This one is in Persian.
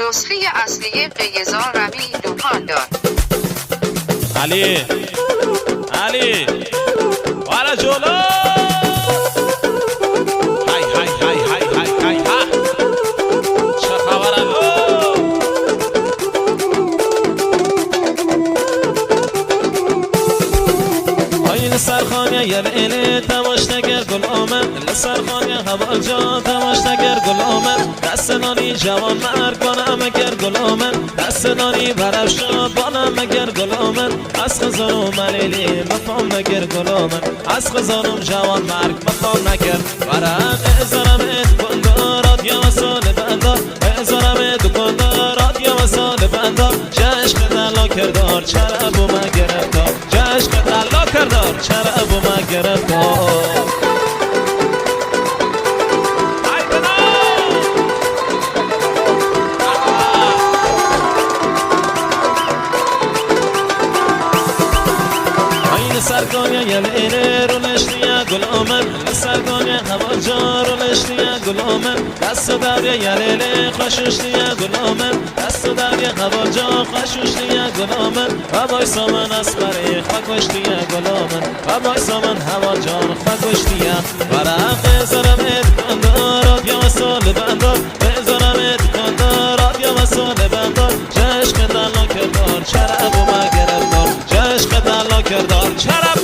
نسخه اصلی قیزا روی دکاندار. علی وارا جلو. های های های های های های ها. چه خبره؟ لسرخانه yer eli tamaşnager gül omen لسرخانه هوا جا تماشاگر گل اومد دست نانی جوان مرگ بانم اگر گل اومد دست نانی برفشان بانم اگر گل اومد از خزانم ملیلی مفهم اگر گل اومد از خزانم جوان مرگ مفهم اگر برق ازارم دکاندارات یا سال بندار ازارم دکاندارات یا سال بندار جشق دلا کردار چرا بو ما گرفتار جشق دلا کردار چرا بو ما گرفتار. سرگانه یل اینه رو نشتیه گل آمد سرگانه هوا جا رو نشتیه گل آمد دست دریا یلیله خوششتیه گل آمد دست دریا هوا جا خوششتیه گل آمد و بای سامن اسپری خوشتیه گل آمد و بای سامن هوا جا خوشتیه برق زرم دکاندارات یا سال بندار بزرم دکاندارات یا سال بندار جشق دلا کردار چرا بو ما گرفتار جشق دلا کردار چرا